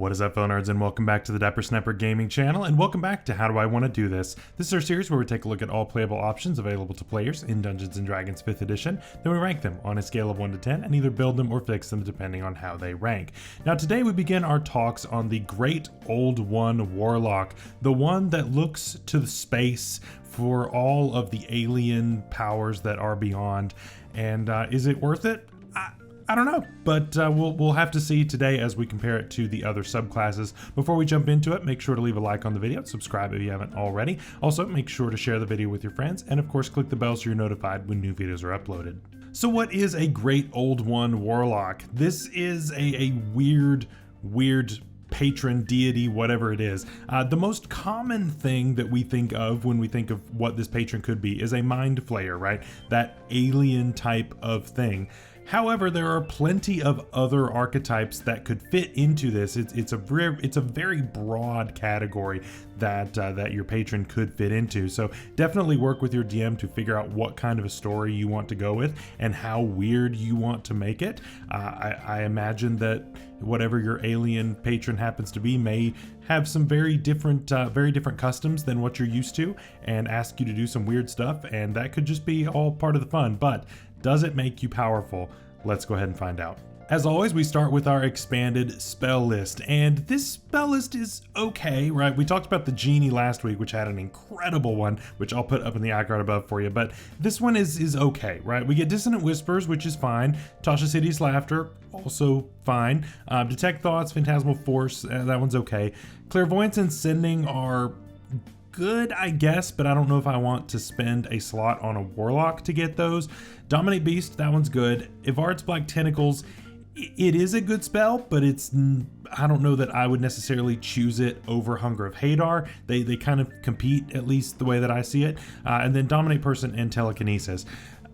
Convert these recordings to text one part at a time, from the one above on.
What is up, fellow nerds, and welcome back to the Dapper Snapper Gaming channel, and welcome back to How Do I Want to Do This? This is our series where we take a look at all playable options available to players in Dungeons & Dragons 5th edition, then we rank them on a scale of 1 to 10 and either build them or fix them depending on how they rank. Now today we begin our talks on the Great Old One Warlock, the one that looks to the space for all of the alien powers that are beyond, and is it worth it? I don't know, but we'll have to see today as we compare it to the other subclasses. Before we jump into it, make sure to leave a like on the video, subscribe if you haven't already. Also, make sure to share the video with your friends, and of course, click the bell so you're notified when new videos are uploaded. So what is a Great Old One Warlock? This is a weird patron, deity, whatever it is. The most common thing that we think of when we think of what this patron could be is a mind flayer, right? That alien type of thing. However, there are plenty of other archetypes that could fit into this. It's a very broad category that your patron could fit into. So definitely work with your DM to figure out what kind of a story you want to go with and how weird you want to make it. I imagine that whatever your alien patron happens to be may have some very different customs than what you're used to and ask you to do some weird stuff, and that could just be all part of the fun. But does it make you powerful? Let's go ahead and find out. As always, we start with our expanded spell list, and this spell list is okay, right? We talked about the Genie last week, which had an incredible one, which I'll put up in the icon above for you, but this one is okay, right? We get Dissonant Whispers, which is fine. Tasha's Hideous Laughter, also fine. Detect Thoughts, Phantasmal Force, that one's okay. Clairvoyance and Sending are good, I guess, but I don't know if I want to spend a slot on a Warlock to get those. Dominate Beast, that one's good. Ivard's Black Tentacles, it is a good spell, but I don't know that I would necessarily choose it over Hunger of Hadar. They kind of compete, at least the way that I see it. And then Dominate Person and Telekinesis.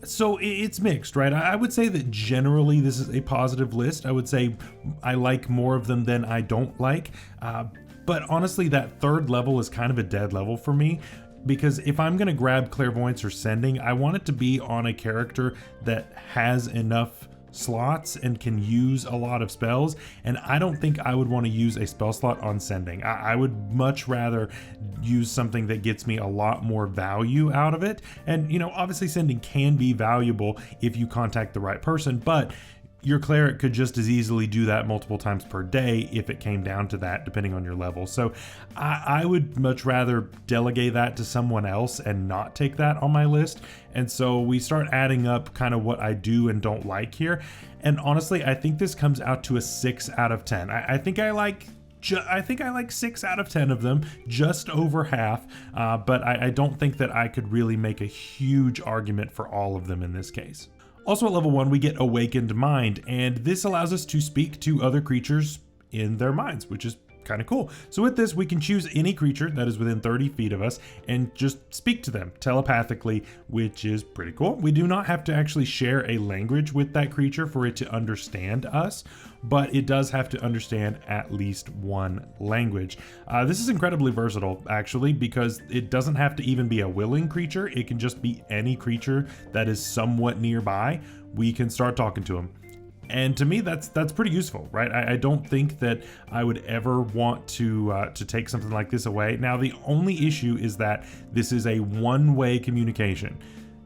So it's mixed, right? I would say that generally this is a positive list. I would say I like more of them than I don't like. But honestly, that third level is kind of a dead level for me, because if I'm going to grab Clairvoyance or Sending, I want it to be on a character that has enough slots and can use a lot of spells, and I don't think I would want to use a spell slot on Sending. I would much rather use something that gets me a lot more value out of it. And you know, obviously Sending can be valuable if you contact the right person, but your cleric could just as easily do that multiple times per day if it came down to that, depending on your level. So I would much rather delegate that to someone else and not take that on my list. And so we start adding up kind of what I do and don't like here. And honestly, I think this comes out to a 6 out of 10. I think I like 6 out of 10 of them, just over half, but I don't think that I could really make a huge argument for all of them in this case. Also at level 1, we get Awakened Mind, and this allows us to speak to other creatures in their minds, which is kind of cool. So with this, we can choose any creature that is within 30 feet of us and just speak to them telepathically, which is pretty cool. We do not have to actually share a language with that creature for it to understand us, but it does have to understand at least one language. This is incredibly versatile, actually, because it doesn't have to even be a willing creature. It can just be any creature that is somewhat nearby. We can start talking to them. And to me, that's pretty useful, right? I don't think that I would ever want to take something like this away. Now, the only issue is that this is a one-way communication.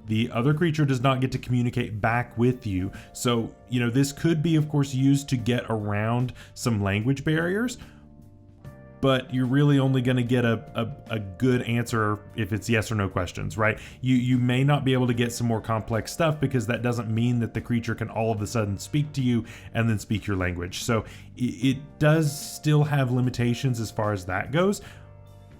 The other creature does not get to communicate back with you. So, you know, this could be, of course, used to get around some language barriers, but you're really only going to get a good answer if it's yes or no questions, right? You may not be able to get some more complex stuff, because that doesn't mean that the creature can all of a sudden speak to you and then speak your language. So it does still have limitations as far as that goes,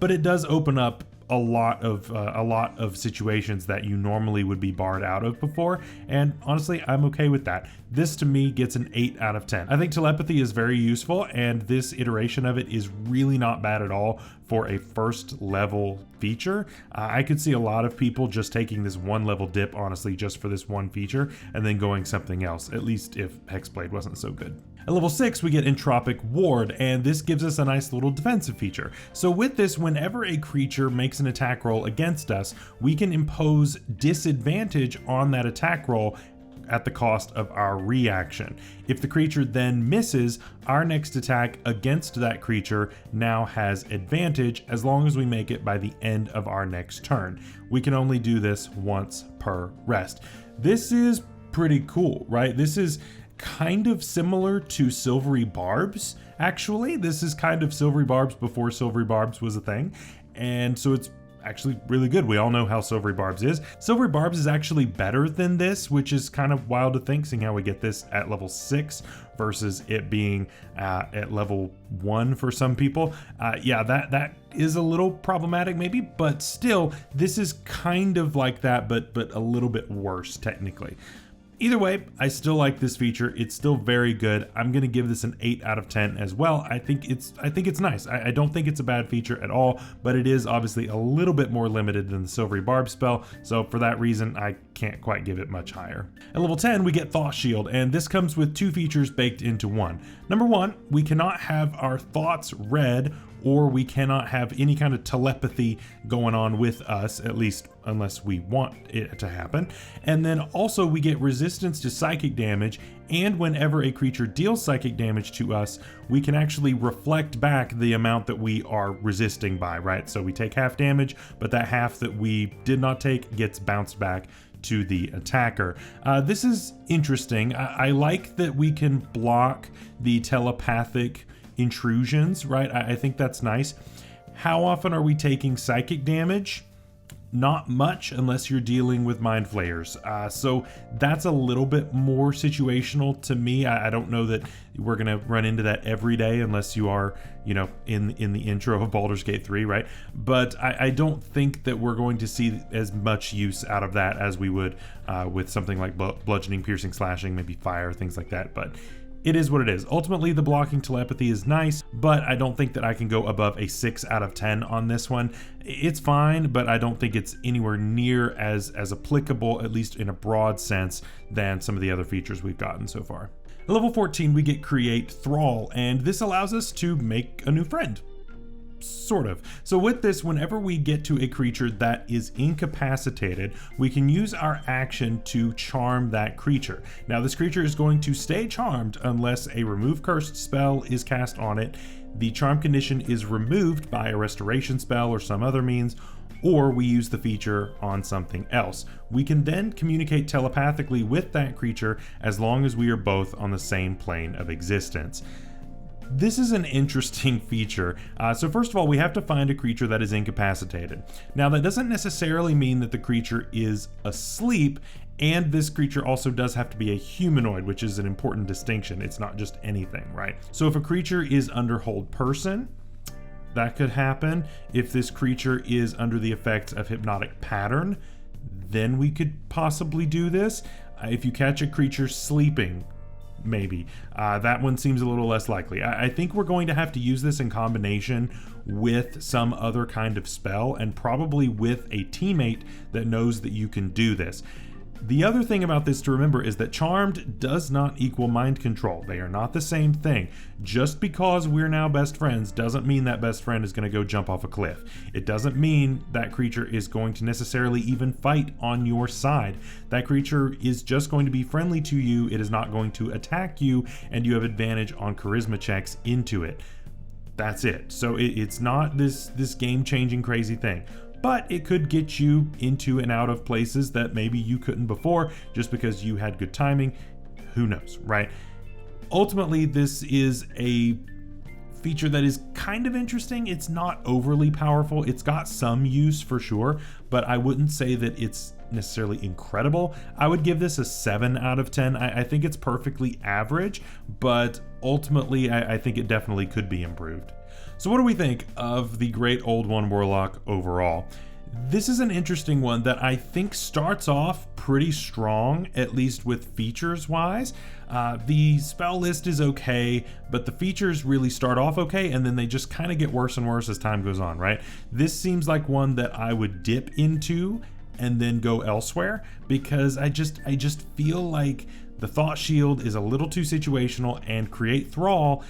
but it does open up a lot of situations that you normally would be barred out of before, and honestly, I'm okay with that. This to me gets an 8 out of 10. I think telepathy is very useful, and this iteration of it is really not bad at all for a first level feature. I could see a lot of people just taking this one level dip, honestly, just for this one feature, and then going something else, at least if Hexblade wasn't so good. At level 6, we get Entropic Ward, and this gives us a nice little defensive feature. So with this, whenever a creature makes an attack roll against us, we can impose disadvantage on that attack roll at the cost of our reaction. If the creature then misses, our next attack against that creature now has advantage as long as we make it by the end of our next turn. We can only do this once per rest. This is pretty cool, right? This is kind of similar to Silvery Barbs, actually. This is kind of Silvery Barbs before Silvery Barbs was a thing, and so it's actually really good. We all know how Silvery Barbs is. Silvery Barbs is actually better than this, which is kind of wild to think, seeing how we get this at level 6 versus it being at level 1 for some people. Yeah, that is a little problematic maybe, but still, this is kind of like that, but a little bit worse technically. Either way, I still like this feature. It's still very good. I'm gonna give this an 8 out of 10 as well. I think it's nice. I don't think it's a bad feature at all, but it is obviously a little bit more limited than the Silvery Barb spell. So for that reason, I can't quite give it much higher. At level 10, we get Thought Shield, and this comes with 2 features baked into one. Number 1, we cannot have our thoughts read, or we cannot have any kind of telepathy going on with us, at least unless we want it to happen. And then also we get resistance to psychic damage, and whenever a creature deals psychic damage to us, we can actually reflect back the amount that we are resisting by, right? So we take half damage, but that half that we did not take gets bounced back to the attacker. This is interesting. I like that we can block the telepathic intrusions, right? I think that's nice. How often are we taking psychic damage? Not much, unless you're dealing with mind flayers. So that's a little bit more situational to me. I don't know that we're gonna run into that every day unless you are, you know, in the intro of Baldur's Gate 3, right? But I don't think that we're going to see as much use out of that as we would with something like bludgeoning, piercing, slashing, maybe fire, things like that. But it is what it is. Ultimately, the blocking telepathy is nice, but I don't think that I can go above a 6 out of 10 on this one. It's fine, but I don't think it's anywhere near as applicable, at least in a broad sense, than some of the other features we've gotten so far. At level 14, we get Create Thrall, and this allows us to make a new friend. Sort of. So with this, whenever we get to a creature that is incapacitated, we can use our action to charm that creature. Now this creature is going to stay charmed unless a remove cursed spell is cast on it. The charm condition is removed by a restoration spell or some other means, or we use the feature on something else. We can then communicate telepathically with that creature as long as we are both on the same plane of existence. This is an interesting feature. So first of all, we have to find a creature that is incapacitated. Now that doesn't necessarily mean that the creature is asleep, and this creature also does have to be a humanoid, which is an important distinction. It's not just anything, right? So if a creature is under hold person, that could happen. If this creature is under the effects of hypnotic pattern, then we could possibly do this. If you catch a creature sleeping, maybe. That one seems a little less likely. I think we're going to have to use this in combination with some other kind of spell, and probably with a teammate that knows that you can do this. The other thing about this to remember is that charmed does not equal mind control. They are not the same thing. Just because we're now best friends doesn't mean that best friend is going to go jump off a cliff. It doesn't mean that creature is going to necessarily even fight on your side. That creature is just going to be friendly to you. It is not going to attack you, and you have advantage on charisma checks into it. That's it. So it's not this game-changing crazy thing. But it could get you into and out of places that maybe you couldn't before just because you had good timing. Who knows, right? Ultimately, this is a feature that is kind of interesting. It's not overly powerful. It's got some use for sure, but I wouldn't say that it's necessarily incredible. I would give this a 7 out of 10. I think it's perfectly average, but ultimately I think it definitely could be improved. So what do we think of the Great Old One Warlock overall? This is an interesting one that I think starts off pretty strong, at least with features wise. The spell list is okay, but the features really start off okay, and then they just kind of get worse and worse as time goes on, right? This seems like one that I would dip into and then go elsewhere, because I just feel like the Thought Shield is a little too situational, and Create Thrall,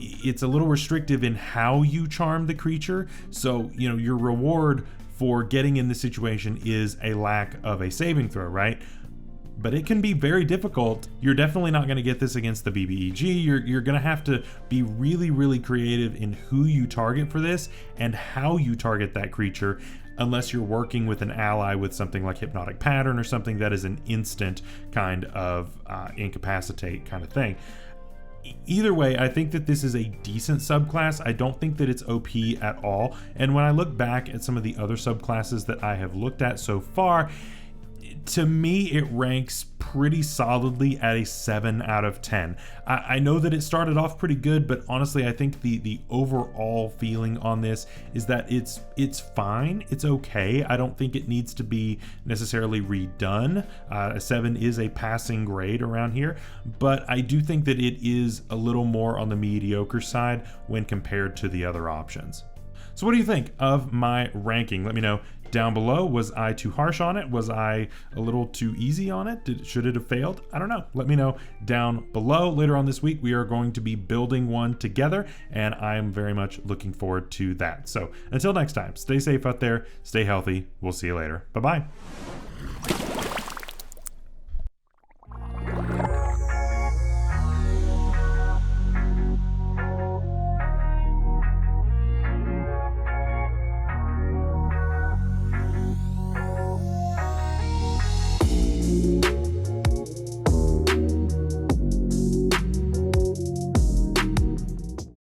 it's a little restrictive in how you charm the creature. So, you know, your reward for getting in this situation is a lack of a saving throw, right? but it can be very difficult. You're definitely not going to get this against the BBEG. You're going to have to be really, really creative in who you target for this and how you target that creature, unless you're working with an ally with something like Hypnotic Pattern or something that is an instant kind of incapacitate kind of thing. Either way, I think that this is a decent subclass. I don't think that it's OP at all. And when I look back at some of the other subclasses that I have looked at so far, to me, it ranks pretty solidly at a 7 out of 10. I know that it started off pretty good, but honestly, I think the overall feeling on this is that it's fine. It's okay. I don't think it needs to be necessarily redone. A 7 is a passing grade around here, but I do think that it is a little more on the mediocre side when compared to the other options. So what do you think of my ranking? Let me know down below. Was I too harsh on it? Was I a little too easy on it? Should it have failed? I don't know. Let me know down below. Later on this week, we are going to be building one together, and I'm very much looking forward to that. So until next time, stay safe out there, stay healthy. We'll see you later. Bye-bye.